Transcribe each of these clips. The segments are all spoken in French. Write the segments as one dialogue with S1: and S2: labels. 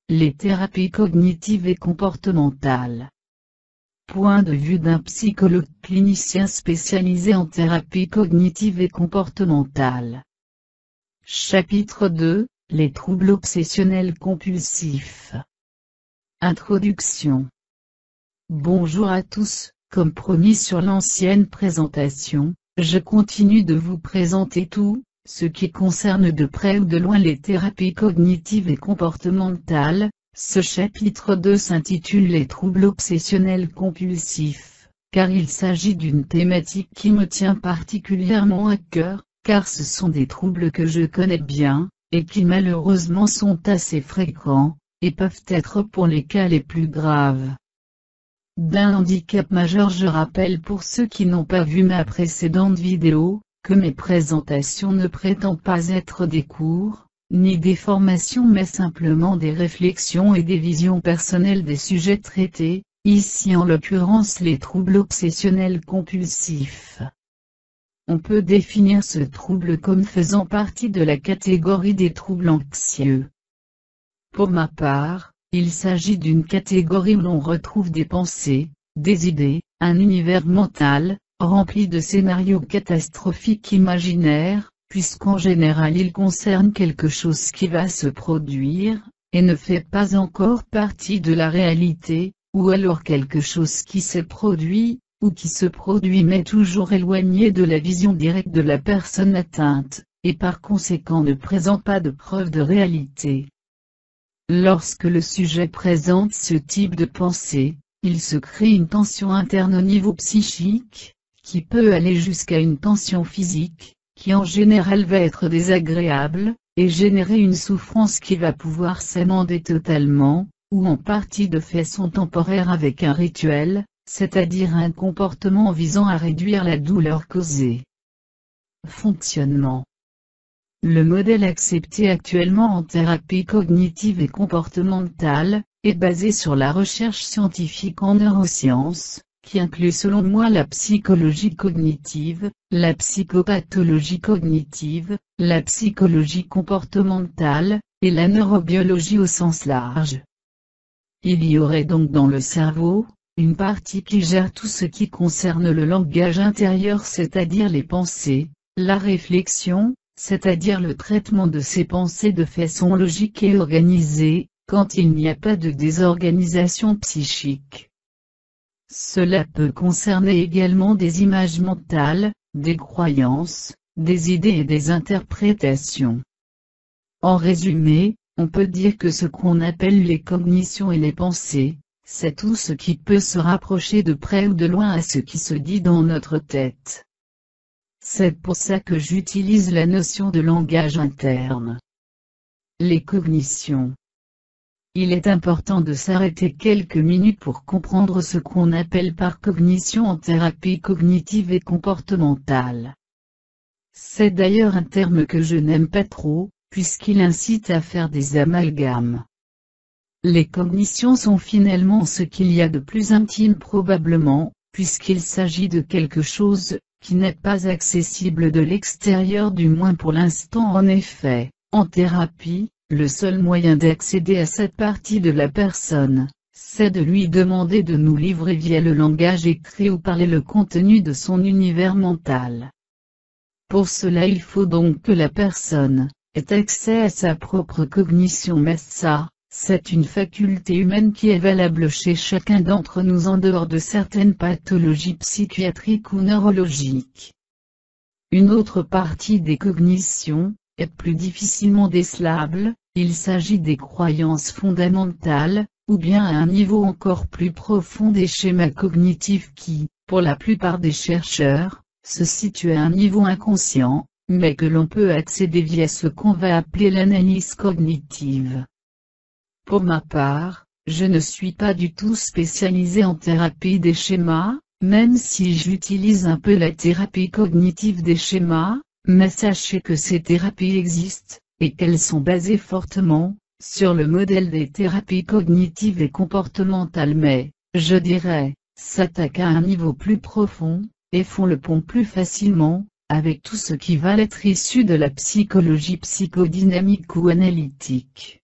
S1: les thérapies cognitives et comportementales. Point de vue d'un psychologue clinicien spécialisé en thérapie cognitive et comportementale. Chapitre 2, les troubles obsessionnels compulsifs. Introduction. Bonjour à tous, comme promis sur l'ancienne présentation, je continue de vous présenter tout ce qui concerne de près ou de loin les thérapies cognitives et comportementales. Ce chapitre 2 s'intitule Les troubles obsessionnels compulsifs, car il s'agit d'une thématique qui me tient particulièrement à cœur, car ce sont des troubles que je connais bien, et qui malheureusement sont assez fréquents, et peuvent être pour les cas les plus graves d'un handicap majeur. Je rappelle pour ceux qui n'ont pas vu ma précédente vidéo, que mes présentations ne prétendent pas être des cours, ni des formations mais simplement des réflexions et des visions personnelles des sujets traités, ici en l'occurrence les troubles obsessionnels compulsifs. On peut définir ce trouble comme faisant partie de la catégorie des troubles anxieux. Pour ma part, il s'agit d'une catégorie où l'on retrouve des pensées, des idées, un univers mental, rempli de scénarios catastrophiques imaginaires, puisqu'en général il concerne quelque chose qui va se produire, et ne fait pas encore partie de la réalité, ou alors quelque chose qui s'est produit, ou qui se produit mais toujours éloigné de la vision directe de la personne atteinte, et par conséquent ne présente pas de preuve de réalité. Lorsque le sujet présente ce type de pensée, il se crée une tension interne au niveau psychique, qui peut aller jusqu'à une tension physique, qui en général va être désagréable, et générer une souffrance qui va pouvoir s'amender totalement, ou en partie de façon temporaire avec un rituel, c'est-à-dire un comportement visant à réduire la douleur causée. Fonctionnement. Le modèle accepté actuellement en thérapie cognitive et comportementale, est basé sur la recherche scientifique en neurosciences, qui inclut selon moi la psychologie cognitive, la psychopathologie cognitive, la psychologie comportementale, et la neurobiologie au sens large. Il y aurait donc dans le cerveau, une partie qui gère tout ce qui concerne le langage intérieur, c'est-à-dire les pensées, la réflexion, c'est-à-dire le traitement de ces pensées de façon logique et organisée, quand il n'y a pas de désorganisation psychique. Cela peut concerner également des images mentales, des croyances, des idées et des interprétations. En résumé, on peut dire que ce qu'on appelle les cognitions et les pensées, c'est tout ce qui peut se rapprocher de près ou de loin à ce qui se dit dans notre tête. C'est pour ça que j'utilise la notion de langage interne. Les cognitions. Il est important de s'arrêter quelques minutes pour comprendre ce qu'on appelle par cognition en thérapie cognitive et comportementale. C'est d'ailleurs un terme que je n'aime pas trop, puisqu'il incite à faire des amalgames. Les cognitions sont finalement ce qu'il y a de plus intime probablement, puisqu'il s'agit de quelque chose qui n'est pas accessible de l'extérieur, du moins pour l'instant. En effet, en thérapie, le seul moyen d'accéder à cette partie de la personne, c'est de lui demander de nous livrer via le langage écrit ou parler le contenu de son univers mental. Pour cela il faut donc que la personne ait accès à sa propre cognition, mais ça, c'est une faculté humaine qui est valable chez chacun d'entre nous en dehors de certaines pathologies psychiatriques ou neurologiques. Une autre partie des cognitions est plus difficilement décelable, il s'agit des croyances fondamentales, ou bien à un niveau encore plus profond des schémas cognitifs qui, pour la plupart des chercheurs, se situent à un niveau inconscient, mais que l'on peut accéder via ce qu'on va appeler l'analyse cognitive. Pour ma part, je ne suis pas du tout spécialisé en thérapie des schémas, même si j'utilise un peu la thérapie cognitive des schémas, mais sachez que ces thérapies existent, et qu'elles sont basées fortement sur le modèle des thérapies cognitives et comportementales, mais, je dirais, s'attaquent à un niveau plus profond, et font le pont plus facilement avec tout ce qui va être issu de la psychologie psychodynamique ou analytique.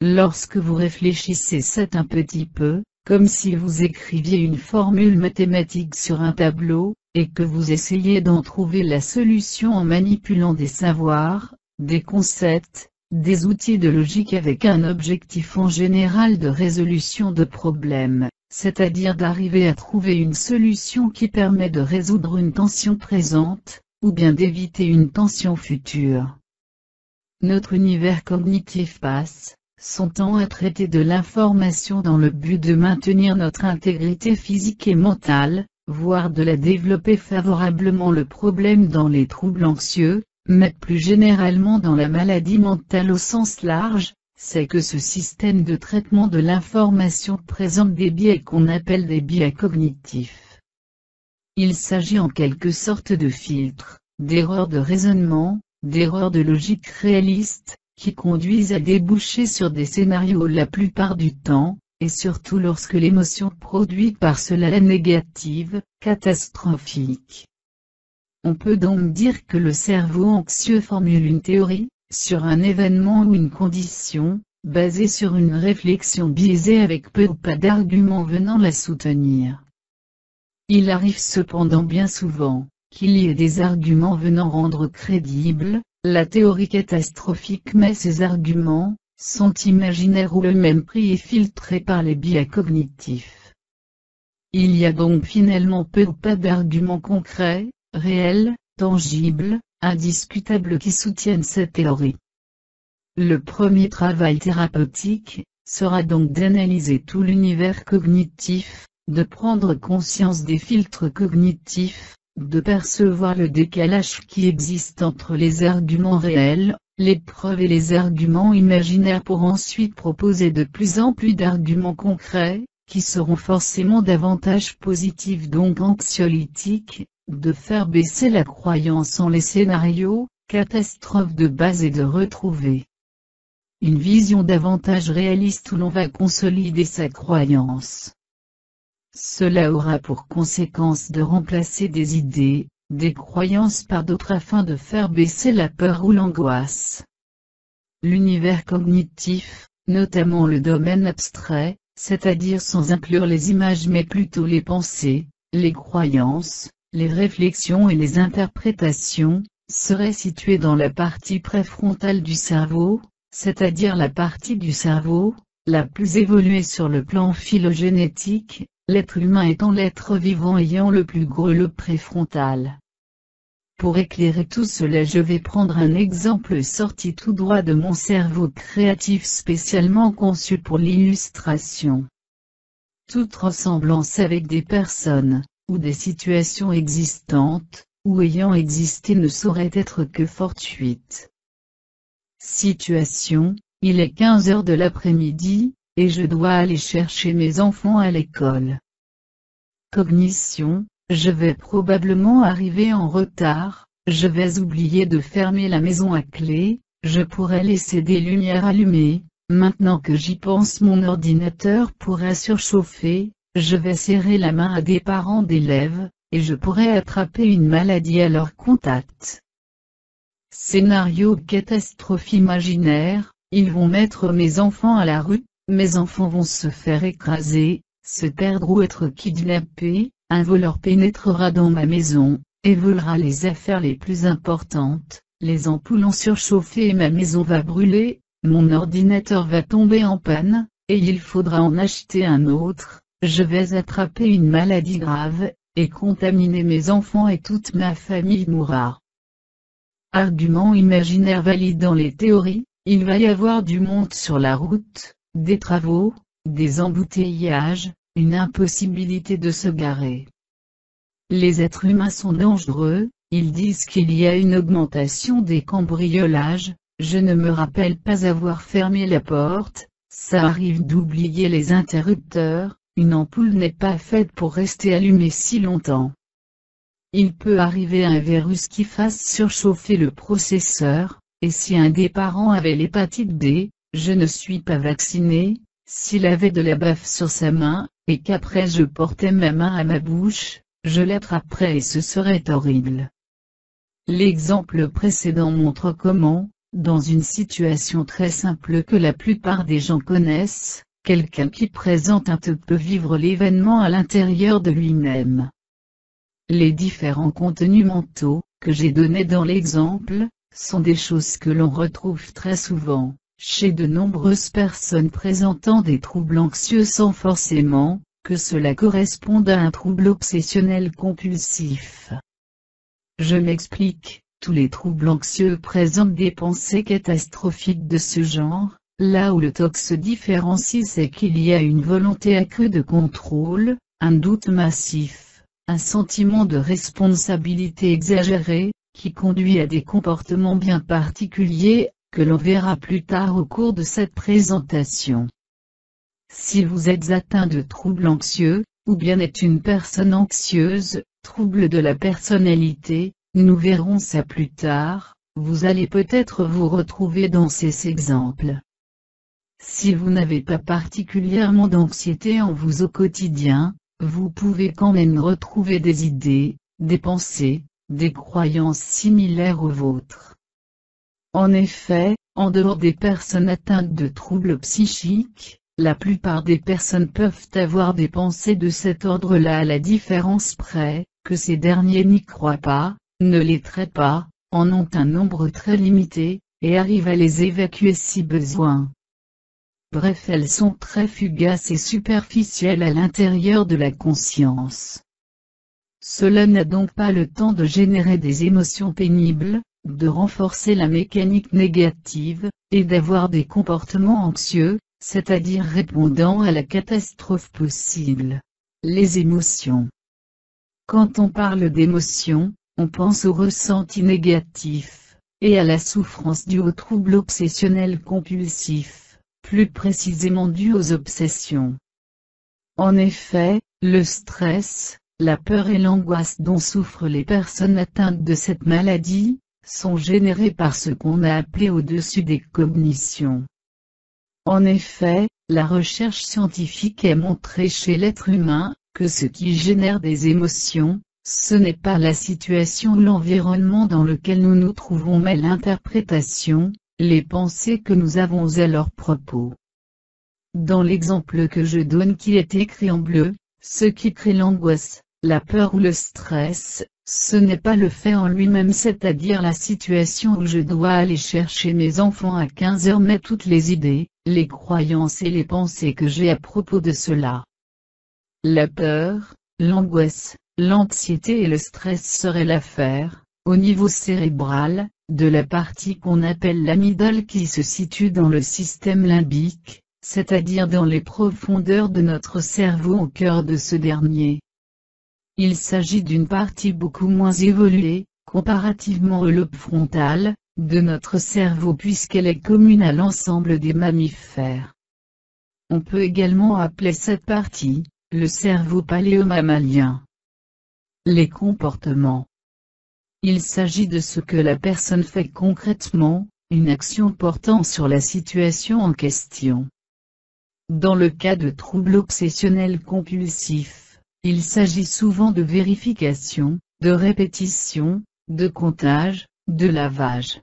S1: Lorsque vous réfléchissez, c'est un petit peu comme si vous écriviez une formule mathématique sur un tableau, et que vous essayez d'en trouver la solution en manipulant des savoirs, des concepts, des outils de logique avec un objectif en général de résolution de problèmes, c'est-à-dire d'arriver à trouver une solution qui permet de résoudre une tension présente, ou bien d'éviter une tension future. Notre univers cognitif passe son temps à traiter de l'information dans le but de maintenir notre intégrité physique et mentale, voire de la développer favorablement. Le problème dans les troubles anxieux, mais plus généralement dans la maladie mentale au sens large, c'est que ce système de traitement de l'information présente des biais qu'on appelle des biais cognitifs. Il s'agit en quelque sorte de filtres, d'erreurs de raisonnement, d'erreurs de logique réaliste, qui conduisent à déboucher sur des scénarios la plupart du temps, et surtout lorsque l'émotion produite par cela est négative, catastrophique. On peut donc dire que le cerveau anxieux formule une théorie, sur un événement ou une condition, basée sur une réflexion biaisée avec peu ou pas d'arguments venant la soutenir. Il arrive cependant bien souvent, qu'il y ait des arguments venant rendre crédible la théorie catastrophique, mais ces arguments sont imaginaires ou eux-mêmes pris et filtrés par les biais cognitifs. Il y a donc finalement peu ou pas d'arguments concrets, réels, tangibles, indiscutables qui soutiennent cette théorie. Le premier travail thérapeutique sera donc d'analyser tout l'univers cognitif, de prendre conscience des filtres cognitifs, de percevoir le décalage qui existe entre les arguments réels, les preuves et les arguments imaginaires pour ensuite proposer de plus en plus d'arguments concrets, qui seront forcément davantage positifs donc anxiolytiques, de faire baisser la croyance en les scénarios, catastrophes de base et de retrouver une vision davantage réaliste où l'on va consolider sa croyance. Cela aura pour conséquence de remplacer des idées, des croyances par d'autres afin de faire baisser la peur ou l'angoisse. L'univers cognitif, notamment le domaine abstrait, c'est-à-dire sans inclure les images mais plutôt les pensées, les croyances, les réflexions et les interprétations, serait situé dans la partie préfrontale du cerveau, c'est-à-dire la partie du cerveau la plus évoluée sur le plan phylogénétique, l'être humain étant l'être vivant ayant le plus gros lobe préfrontal. Pour éclairer tout cela, je vais prendre un exemple sorti tout droit de mon cerveau créatif spécialement conçu pour l'illustration. Toute ressemblance avec des personnes, ou des situations existantes, ou ayant existé ne saurait être que fortuite. Situation: il est 15 heures de l'après-midi, et je dois aller chercher mes enfants à l'école. Cognition: je vais probablement arriver en retard, je vais oublier de fermer la maison à clé, je pourrais laisser des lumières allumées, maintenant que j'y pense mon ordinateur pourrait surchauffer, je vais serrer la main à des parents d'élèves, et je pourrais attraper une maladie à leur contact. Scénario catastrophe imaginaire: ils vont mettre mes enfants à la rue, mes enfants vont se faire écraser, se perdre ou être kidnappés, un voleur pénétrera dans ma maison, et volera les affaires les plus importantes, les ampoules ont surchauffé et ma maison va brûler, mon ordinateur va tomber en panne, et il faudra en acheter un autre, je vais attraper une maladie grave, et contaminer mes enfants et toute ma famille mourra. Argument imaginaire validant les théories: il va y avoir du monde sur la route, des travaux, des embouteillages, une impossibilité de se garer. Les êtres humains sont dangereux, ils disent qu'il y a une augmentation des cambriolages, je ne me rappelle pas avoir fermé la porte, ça arrive d'oublier les interrupteurs, une ampoule n'est pas faite pour rester allumée si longtemps. Il peut arriver un virus qui fasse surchauffer le processeur, et si un des parents avait l'hépatite D, je ne suis pas vacciné, s'il avait de la baffe sur sa main, et qu'après je portais ma main à ma bouche, je l'attraperais et ce serait horrible. L'exemple précédent montre comment, Dans une situation très simple que la plupart des gens connaissent, quelqu'un qui présente un peut vivre l'événement à l'intérieur de lui-même. Les différents contenus mentaux, que j'ai donnés dans l'exemple, sont des choses que l'on retrouve très souvent, chez de nombreuses personnes présentant des troubles anxieux sans forcément, que cela corresponde à un trouble obsessionnel compulsif. Je m'explique, tous les troubles anxieux présentent des pensées catastrophiques de ce genre. Là où le TOC se différencie, c'est qu'il y a une volonté accrue de contrôle, un doute massif, un sentiment de responsabilité exagéré, qui conduit à des comportements bien particuliers, que l'on verra plus tard au cours de cette présentation. Si vous êtes atteint de troubles anxieux, ou bien êtes une personne anxieuse, trouble de la personnalité, nous verrons ça plus tard, vous allez peut-être vous retrouver dans ces exemples. Si vous n'avez pas particulièrement d'anxiété en vous au quotidien, vous pouvez quand même retrouver des idées, des pensées, des croyances similaires aux vôtres. En effet, en dehors des personnes atteintes de troubles psychiques, la plupart des personnes peuvent avoir des pensées de cet ordre-là, à la différence près, que ces derniers n'y croient pas, ne les traitent pas, en ont un nombre très limité, et arrivent à les évacuer si besoin. Bref, elles sont très fugaces et superficielles à l'intérieur de la conscience. Cela n'a donc pas le temps de générer des émotions pénibles, de renforcer la mécanique négative, et d'avoir des comportements anxieux, c'est-à-dire répondant à la catastrophe possible. Les émotions. Quand on parle d'émotions, on pense aux ressentis négatifs, et à la souffrance due au trouble obsessionnel compulsif. Plus précisément dû aux obsessions. En effet, le stress, la peur et l'angoisse dont souffrent les personnes atteintes de cette maladie, sont générés par ce qu'on a appelé au-dessus des cognitions. En effet, la recherche scientifique a montré chez l'être humain, que ce qui génère des émotions, ce n'est pas la situation ou l'environnement dans lequel nous nous trouvons mais l'interprétation, les pensées que nous avons à leur propos. Dans l'exemple que je donne qui est écrit en bleu, ce qui crée l'angoisse, la peur ou le stress, ce n'est pas le fait en lui-même, c'est-à-dire la situation où je dois aller chercher mes enfants à 15 heures, mais toutes les idées, les croyances et les pensées que j'ai à propos de cela. La peur, l'angoisse, l'anxiété et le stress seraient l'affaire, au niveau cérébral, de la partie qu'on appelle l'amygdale qui se situe dans le système limbique, c'est-à-dire dans les profondeurs de notre cerveau au cœur de ce dernier. Il s'agit d'une partie beaucoup moins évoluée, comparativement au lobe frontal, de notre cerveau puisqu'elle est commune à l'ensemble des mammifères. On peut également appeler cette partie, le cerveau paléomammalien. Les comportements. Il s'agit de ce que la personne fait concrètement, une action portant sur la situation en question. Dans le cas de troubles obsessionnels compulsifs, il s'agit souvent de vérification, de répétition, de comptage, de lavage.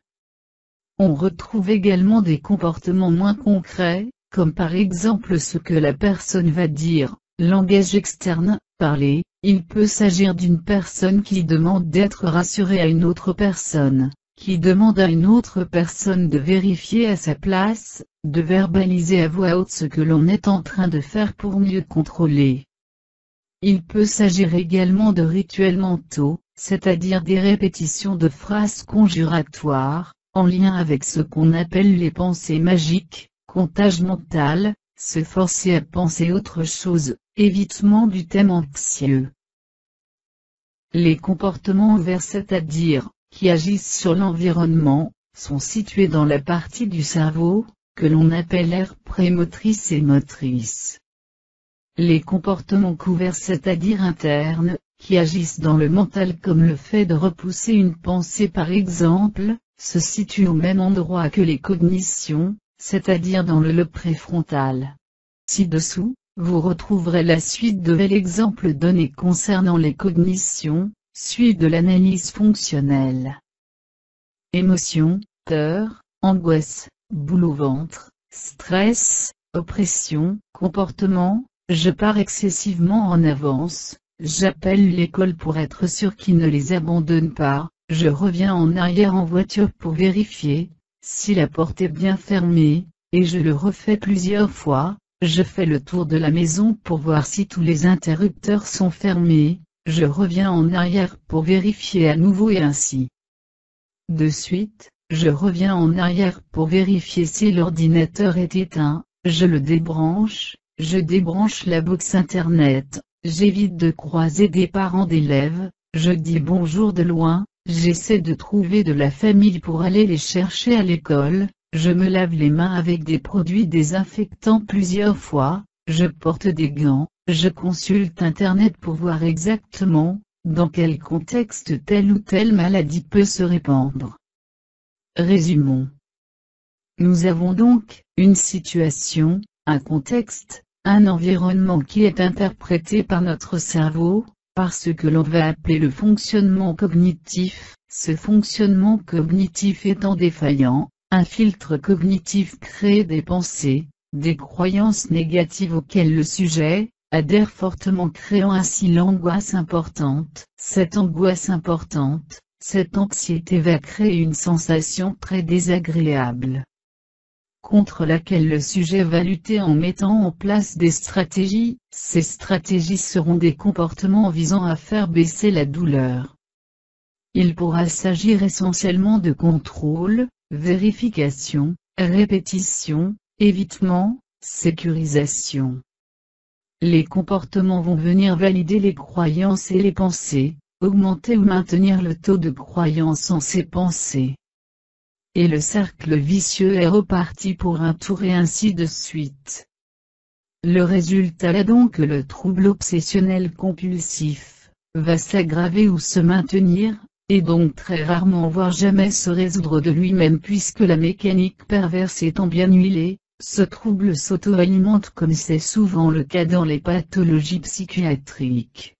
S1: On retrouve également des comportements moins concrets, comme par exemple ce que la personne va dire, langage externe, parler. Il peut s'agir d'une personne qui demande d'être rassurée à une autre personne, qui demande à une autre personne de vérifier à sa place, de verbaliser à voix haute ce que l'on est en train de faire pour mieux contrôler. Il peut s'agir également de rituels mentaux, c'est-à-dire des répétitions de phrases conjuratoires, en lien avec ce qu'on appelle les pensées magiques, comptage mental, se forcer à penser autre chose, évitement du thème anxieux. Les comportements ouverts, c'est-à-dire, qui agissent sur l'environnement, sont situés dans la partie du cerveau, que l'on appelle aire prémotrice et motrice. Les comportements couverts, c'est-à-dire internes, qui agissent dans le mental comme le fait de repousser une pensée par exemple, se situent au même endroit que les cognitions, c'est-à-dire dans le lobe préfrontal. Ci-dessous, vous retrouverez la suite de l'exemple donné concernant les cognitions, suite de l'analyse fonctionnelle. Émotion, peur, angoisse, boule au ventre, stress, oppression, comportement, je pars excessivement en avance, j'appelle l'école pour être sûr qu'ils ne les abandonnent pas, je reviens en arrière en voiture pour vérifier si la porte est bien fermée, et je le refais plusieurs fois, je fais le tour de la maison pour voir si tous les interrupteurs sont fermés, je reviens en arrière pour vérifier à nouveau et ainsi de suite, je reviens en arrière pour vérifier si l'ordinateur est éteint, je le débranche, je débranche la box internet, j'évite de croiser des parents d'élèves, je dis bonjour de loin, j'essaie de trouver de la famille pour aller les chercher à l'école, je me lave les mains avec des produits désinfectants plusieurs fois, je porte des gants, je consulte Internet pour voir exactement dans quel contexte telle ou telle maladie peut se répandre. Résumons. Nous avons donc une situation, un contexte, un environnement qui est interprété par notre cerveau, par ce que l'on va appeler le fonctionnement cognitif, ce fonctionnement cognitif étant défaillant, un filtre cognitif crée des pensées, des croyances négatives auxquelles le sujet adhère fortement, créant ainsi l'angoisse importante. Cette angoisse importante, cette anxiété va créer une sensation très désagréable, contre laquelle le sujet va lutter en mettant en place des stratégies. Ces stratégies seront des comportements visant à faire baisser la douleur. Il pourra s'agir essentiellement de contrôle, vérification, répétition, évitement, sécurisation. Les comportements vont venir valider les croyances et les pensées, augmenter ou maintenir le taux de croyance en ces pensées. Et le cercle vicieux est reparti pour un tour et ainsi de suite. Le résultat est donc que le trouble obsessionnel compulsif va s'aggraver ou se maintenir, et donc très rarement voire jamais se résoudre de lui-même puisque la mécanique perverse étant bien huilée, ce trouble s'auto-alimente comme c'est souvent le cas dans les pathologies psychiatriques.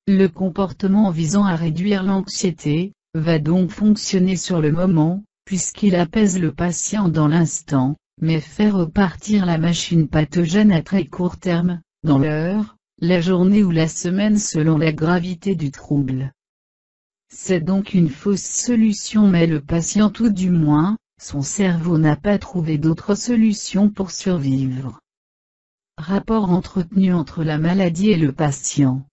S1: Le comportement visant à réduire l'anxiété va donc fonctionner sur le moment, puisqu'il apaise le patient dans l'instant, mais fait repartir la machine pathogène à très court terme, dans l'heure, la journée ou la semaine selon la gravité du trouble. C'est donc une fausse solution mais le patient tout du moins, son cerveau n'a pas trouvé d'autre solution pour survivre. Rapport entretenu entre la maladie et le patient.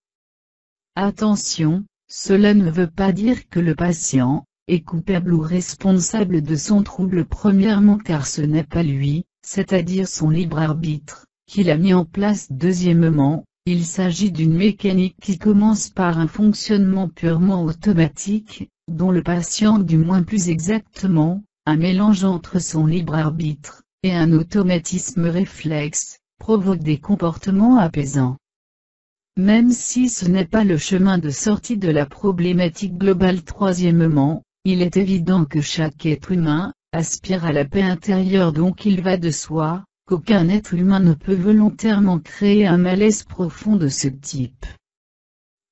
S1: Attention, cela ne veut pas dire que le patient est coupable ou responsable de son trouble premièrement car ce n'est pas lui, c'est-à-dire son libre arbitre, qu'il a mis en place deuxièmement, il s'agit d'une mécanique qui commence par un fonctionnement purement automatique, dont le patient du moins plus exactement, un mélange entre son libre arbitre et un automatisme réflexe, provoque des comportements apaisants. Même si ce n'est pas le chemin de sortie de la problématique globale. Troisièmement, il est évident que chaque être humain aspire à la paix intérieure, donc il va de soi qu'aucun être humain ne peut volontairement créer un malaise profond de ce type.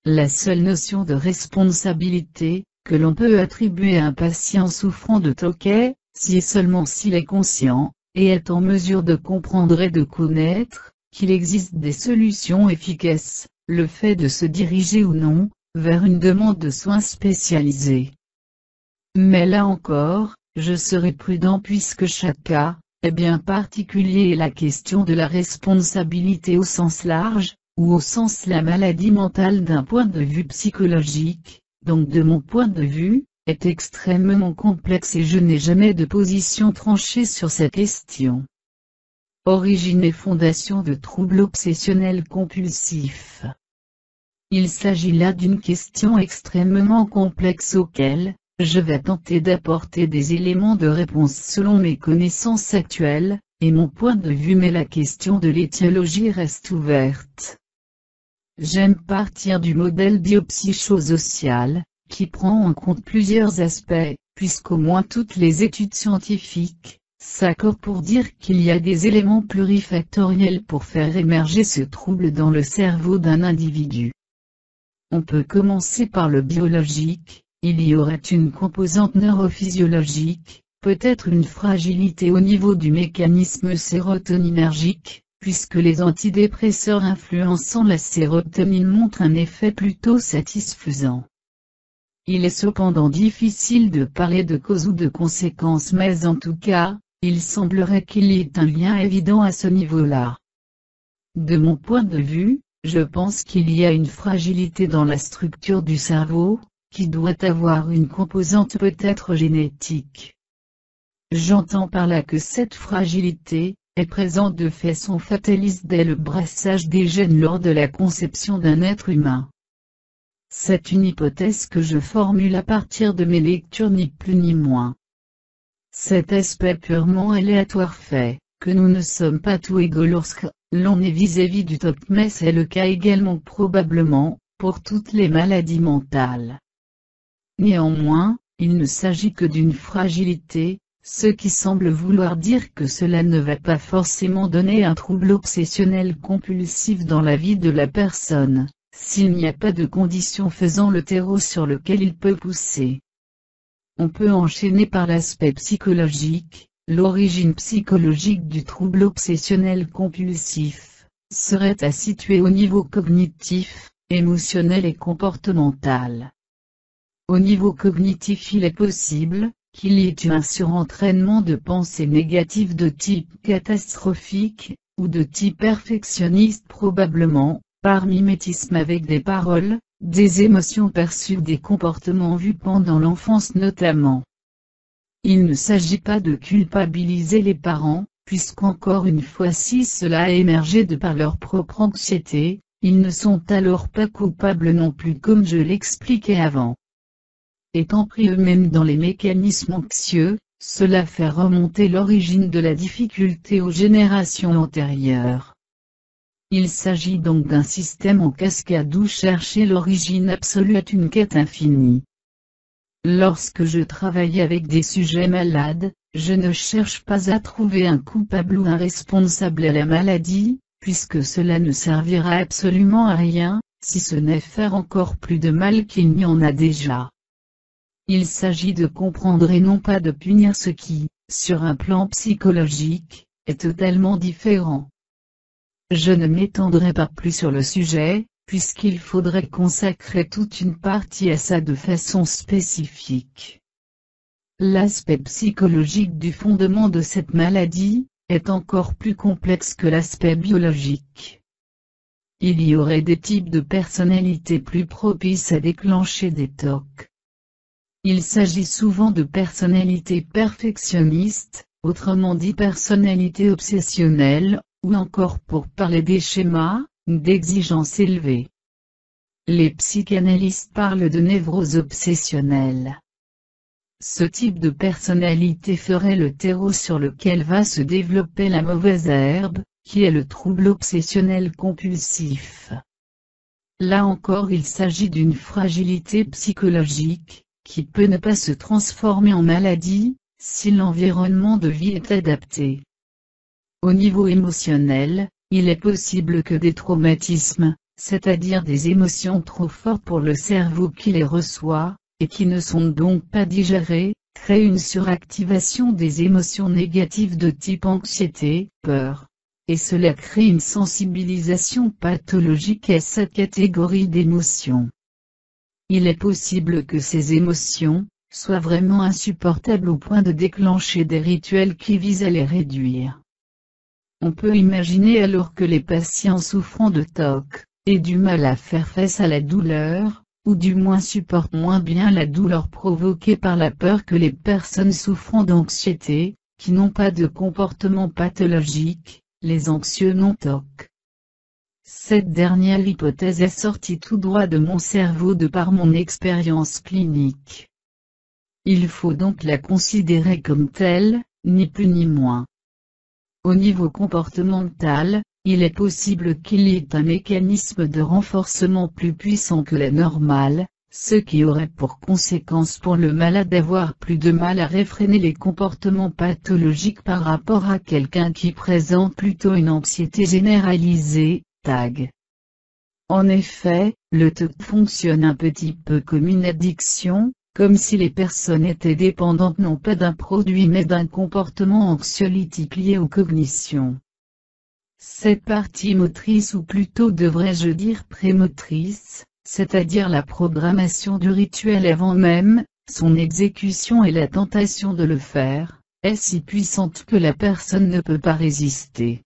S1: La seule notion de responsabilité que l'on peut attribuer à un patient souffrant de TOC est, si et seulement s'il est conscient, et est en mesure de comprendre et de connaître, qu'il existe des solutions efficaces, le fait de se diriger ou non, vers une demande de soins spécialisés. Mais là encore, je serai prudent puisque chaque cas est bien particulier et la question de la responsabilité au sens large, ou au sens la maladie mentale d'un point de vue psychologique, donc de mon point de vue, est extrêmement complexe et je n'ai jamais de position tranchée sur cette question. Origine et fondation de troubles obsessionnels compulsifs. Il s'agit là d'une question extrêmement complexe auquel je vais tenter d'apporter des éléments de réponse selon mes connaissances actuelles et mon point de vue, mais la question de l'étiologie reste ouverte. J'aime partir du modèle biopsychosocial, qui prend en compte plusieurs aspects, puisqu'au moins toutes les études scientifiques s'accordent pour dire qu'il y a des éléments plurifactoriels pour faire émerger ce trouble dans le cerveau d'un individu. On peut commencer par le biologique, il y aurait une composante neurophysiologique, peut être une fragilité au niveau du mécanisme sérotoninergique, puisque les antidépresseurs influençant la sérotonine montrent un effet plutôt satisfaisant. Il est cependant difficile de parler de cause ou de conséquence, mais en tout cas, il semblerait qu'il y ait un lien évident à ce niveau-là. De mon point de vue, je pense qu'il y a une fragilité dans la structure du cerveau, qui doit avoir une composante peut-être génétique. J'entends par là que cette fragilité est présente de façon fataliste dès le brassage des gènes lors de la conception d'un être humain. C'est une hypothèse que je formule à partir de mes lectures ni plus ni moins. Cet aspect purement aléatoire fait que nous ne sommes pas tous égaux lorsque l'on est vis-à-vis du top, mais c'est le cas également probablement pour toutes les maladies mentales. Néanmoins, il ne s'agit que d'une fragilité, ce qui semble vouloir dire que cela ne va pas forcément donner un trouble obsessionnel compulsif dans la vie de la personne, s'il n'y a pas de conditions faisant le terreau sur lequel il peut pousser. On peut enchaîner par l'aspect psychologique. L'origine psychologique du trouble obsessionnel compulsif serait à situer au niveau cognitif, émotionnel et comportemental. Au niveau cognitif, il est possible qu'il y ait eu un surentraînement de pensées négatives de type catastrophique, ou de type perfectionniste probablement, par mimétisme avec des paroles, des émotions perçues, des comportements vus pendant l'enfance notamment. Il ne s'agit pas de culpabiliser les parents, puisqu'encore une fois si cela a émergé de par leur propre anxiété, ils ne sont alors pas coupables non plus comme je l'expliquais avant. Étant pris eux-mêmes dans les mécanismes anxieux, cela fait remonter l'origine de la difficulté aux générations antérieures. Il s'agit donc d'un système en cascade où chercher l'origine absolue est une quête infinie. Lorsque je travaille avec des sujets malades, je ne cherche pas à trouver un coupable ou un responsable à la maladie, puisque cela ne servira absolument à rien, si ce n'est faire encore plus de mal qu'il n'y en a déjà. Il s'agit de comprendre et non pas de punir ce qui, sur un plan psychologique, est totalement différent. Je ne m'étendrai pas plus sur le sujet, puisqu'il faudrait consacrer toute une partie à ça de façon spécifique. L'aspect psychologique du fondement de cette maladie est encore plus complexe que l'aspect biologique. Il y aurait des types de personnalités plus propices à déclencher des TOC. Il s'agit souvent de personnalités perfectionnistes, autrement dit personnalités obsessionnelles, ou encore pour parler des schémas, d'exigence élevée. Les psychanalystes parlent de névrose obsessionnelle. Ce type de personnalité ferait le terreau sur lequel va se développer la mauvaise herbe, qui est le trouble obsessionnel compulsif. Là encore il s'agit d'une fragilité psychologique, qui peut ne pas se transformer en maladie, si l'environnement de vie est adapté. Au niveau émotionnel, il est possible que des traumatismes, c'est-à-dire des émotions trop fortes pour le cerveau qui les reçoit, et qui ne sont donc pas digérées, créent une suractivation des émotions négatives de type anxiété, peur. Et cela crée une sensibilisation pathologique à cette catégorie d'émotions. Il est possible que ces émotions soient vraiment insupportables au point de déclencher des rituels qui visent à les réduire. On peut imaginer alors que les patients souffrant de TOC aient du mal à faire face à la douleur, ou du moins supportent moins bien la douleur provoquée par la peur que les personnes souffrant d'anxiété, qui n'ont pas de comportement pathologique, les anxieux non TOC. Cette dernière hypothèse est sortie tout droit de mon cerveau de par mon expérience clinique. Il faut donc la considérer comme telle, ni plus ni moins. Au niveau comportemental, il est possible qu'il y ait un mécanisme de renforcement plus puissant que la normale, ce qui aurait pour conséquence pour le malade d'avoir plus de mal à réfréner les comportements pathologiques par rapport à quelqu'un qui présente plutôt une anxiété généralisée, TAG. En effet, le TOC fonctionne un petit peu comme une addiction, comme si les personnes étaient dépendantes non pas d'un produit mais d'un comportement anxiolytique lié aux cognitions. Cette partie motrice, ou plutôt devrais-je dire prémotrice, c'est-à-dire la programmation du rituel avant même son exécution et la tentation de le faire, est si puissante que la personne ne peut pas résister.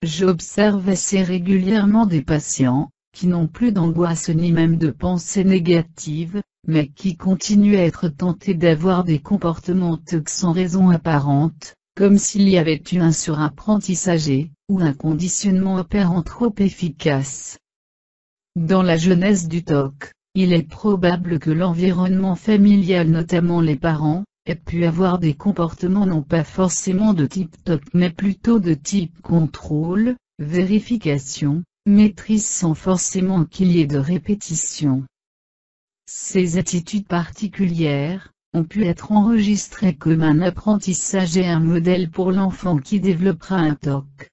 S1: J'observe assez régulièrement des patients, qui n'ont plus d'angoisse ni même de pensées négatives, mais qui continuent à être tentés d'avoir des comportements sans raison apparente, comme s'il y avait eu un surapprentissage, ou un conditionnement opérant trop efficace. Dans la genèse du TOC, il est probable que l'environnement familial, notamment les parents, ait pu avoir des comportements non pas forcément de type TOC mais plutôt de type contrôle, vérification, maîtrise sans forcément qu'il y ait de répétition. Ces attitudes particulières ont pu être enregistrées comme un apprentissage et un modèle pour l'enfant qui développera un TOC.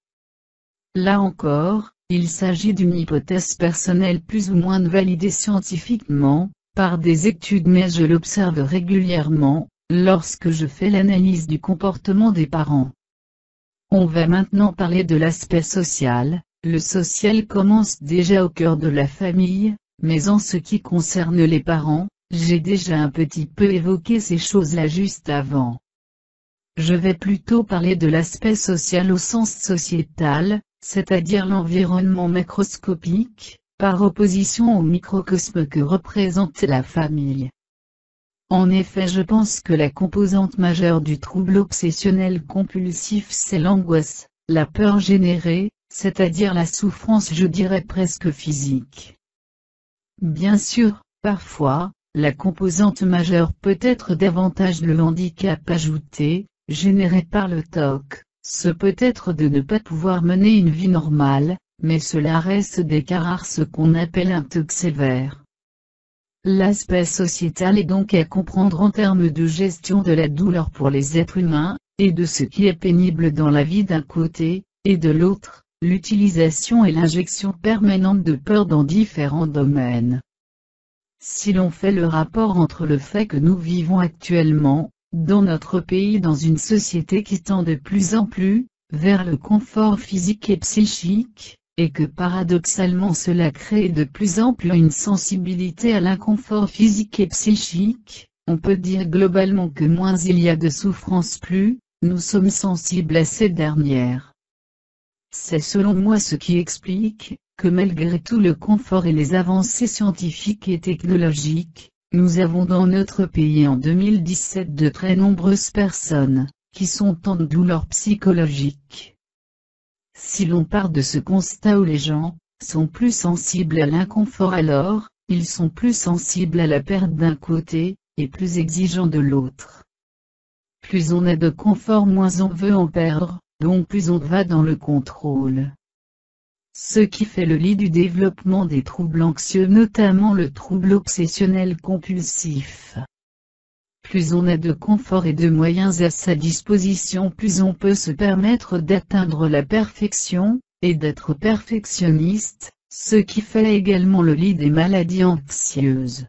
S1: Là encore, il s'agit d'une hypothèse personnelle plus ou moins validée scientifiquement, par des études, mais je l'observe régulièrement, lorsque je fais l'analyse du comportement des parents. On va maintenant parler de l'aspect social. Le social commence déjà au cœur de la famille, mais en ce qui concerne les parents, j'ai déjà un petit peu évoqué ces choses-là juste avant. Je vais plutôt parler de l'aspect social au sens sociétal, c'est-à-dire l'environnement macroscopique, par opposition au microcosme que représente la famille. En effet, je pense que la composante majeure du trouble obsessionnel compulsif, c'est l'angoisse, la peur générée, c'est-à-dire la souffrance, je dirais presque physique. Bien sûr, parfois, la composante majeure peut être davantage le handicap ajouté, généré par le TOC. Ce peut être de ne pas pouvoir mener une vie normale, mais cela reste des cas rares, ce qu'on appelle un TOC sévère. L'aspect sociétal est donc à comprendre en termes de gestion de la douleur pour les êtres humains, et de ce qui est pénible dans la vie d'un côté, et de l'autre, l'utilisation et l'injection permanente de peur dans différents domaines. Si l'on fait le rapport entre le fait que nous vivons actuellement, dans notre pays, dans une société qui tend de plus en plus vers le confort physique et psychique, et que paradoxalement cela crée de plus en plus une sensibilité à l'inconfort physique et psychique, on peut dire globalement que moins il y a de souffrance, plus nous sommes sensibles à ces dernières. C'est selon moi ce qui explique que malgré tout le confort et les avancées scientifiques et technologiques, nous avons dans notre pays en 2017 de très nombreuses personnes qui sont en douleur psychologique. Si l'on part de ce constat où les gens sont plus sensibles à l'inconfort, alors ils sont plus sensibles à la perte d'un côté, et plus exigeants de l'autre. Plus on a de confort, moins on veut en perdre, donc plus on va dans le contrôle. Ce qui fait le lit du développement des troubles anxieux, notamment le trouble obsessionnel compulsif. Plus on a de confort et de moyens à sa disposition, plus on peut se permettre d'atteindre la perfection, et d'être perfectionniste, ce qui fait également le lit des maladies anxieuses.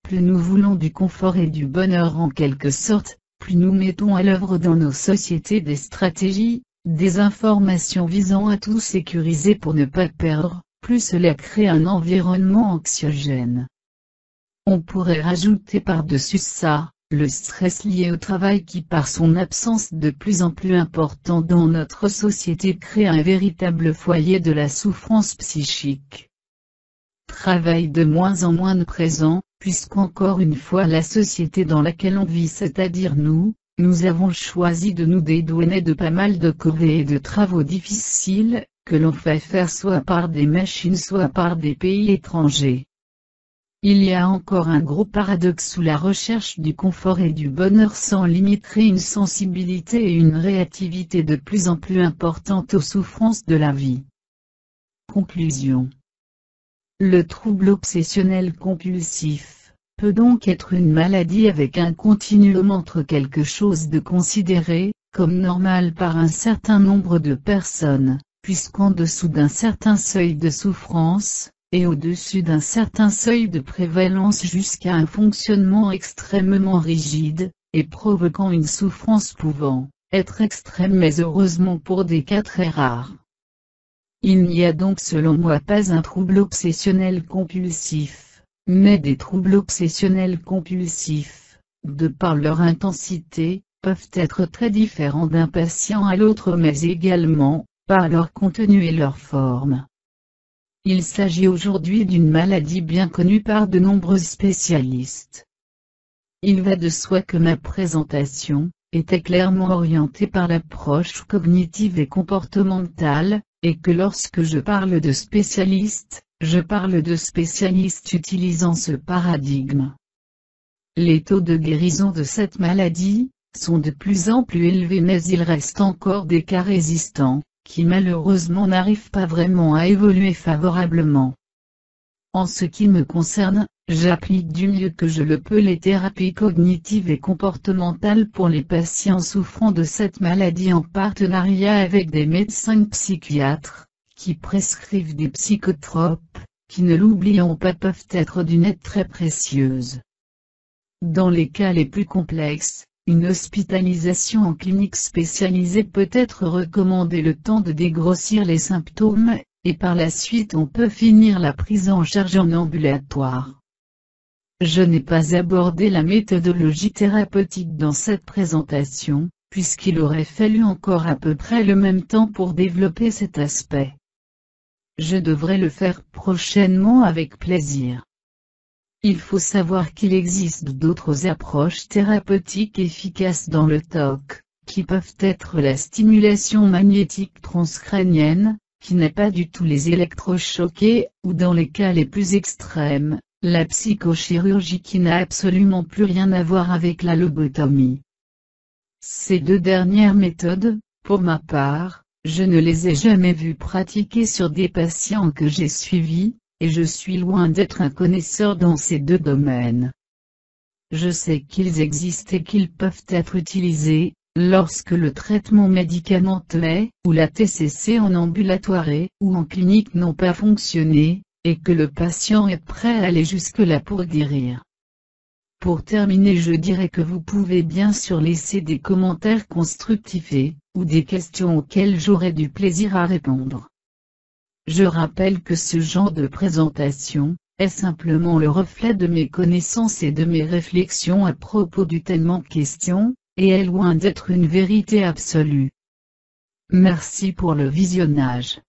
S1: Plus nous voulons du confort et du bonheur en quelque sorte, plus nous mettons à l'œuvre dans nos sociétés des stratégies, des informations visant à tout sécuriser pour ne pas perdre, plus cela crée un environnement anxiogène. On pourrait rajouter par-dessus ça, le stress lié au travail qui par son absence de plus en plus important dans notre société crée un véritable foyer de la souffrance psychique. Travail de moins en moins présent, puisqu'encore une fois la société dans laquelle on vit, c'est-à-dire nous avons choisi de nous dédouaner de pas mal de corvées et de travaux difficiles, que l'on fait faire soit par des machines soit par des pays étrangers. Il y a encore un gros paradoxe où la recherche du confort et du bonheur sans limite crée une sensibilité et une réactivité de plus en plus importante aux souffrances de la vie. Conclusion. Le trouble obsessionnel compulsif peut donc être une maladie avec un continuum entre quelque chose de considéré comme normal par un certain nombre de personnes, puisqu'en dessous d'un certain seuil de souffrance, et au-dessus d'un certain seuil de prévalence jusqu'à un fonctionnement extrêmement rigide, et provoquant une souffrance pouvant être extrême mais heureusement pour des cas très rares. Il n'y a donc selon moi pas un trouble obsessionnel compulsif, mais des troubles obsessionnels compulsifs, de par leur intensité, peuvent être très différents d'un patient à l'autre mais également, par leur contenu et leur forme. Il s'agit aujourd'hui d'une maladie bien connue par de nombreux spécialistes. Il va de soi que ma présentation était clairement orientée par l'approche cognitive et comportementale, et que lorsque je parle de spécialistes, je parle de spécialistes utilisant ce paradigme. Les taux de guérison de cette maladie sont de plus en plus élevés mais il reste encore des cas résistants, qui malheureusement n'arrivent pas vraiment à évoluer favorablement. En ce qui me concerne, j'applique du mieux que je le peux les thérapies cognitives et comportementales pour les patients souffrant de cette maladie en partenariat avec des médecins psychiatres, qui prescrivent des psychotropes, qui ne l'oublions pas peuvent être d'une aide très précieuse. Dans les cas les plus complexes, une hospitalisation en clinique spécialisée peut être recommandée le temps de dégrossir les symptômes, et par la suite on peut finir la prise en charge en ambulatoire. Je n'ai pas abordé la méthodologie thérapeutique dans cette présentation, puisqu'il aurait fallu encore à peu près le même temps pour développer cet aspect. Je devrais le faire prochainement avec plaisir. Il faut savoir qu'il existe d'autres approches thérapeutiques efficaces dans le TOC, qui peuvent être la stimulation magnétique transcrânienne, qui n'est pas du tout les électrochoqués, ou dans les cas les plus extrêmes, la psychochirurgie qui n'a absolument plus rien à voir avec la lobotomie. Ces deux dernières méthodes, pour ma part, je ne les ai jamais vues pratiquer sur des patients que j'ai suivis, et je suis loin d'être un connaisseur dans ces deux domaines. Je sais qu'ils existent et qu'ils peuvent être utilisés, lorsque le traitement médicamenteux, ou la TCC en ambulatoire ou en clinique n'ont pas fonctionné, et que le patient est prêt à aller jusque-là pour guérir. Pour terminer, je dirais que vous pouvez bien sûr laisser des commentaires constructifs ou des questions auxquelles j'aurai du plaisir à répondre. Je rappelle que ce genre de présentation est simplement le reflet de mes connaissances et de mes réflexions à propos du thème en question, et est loin d'être une vérité absolue. Merci pour le visionnage.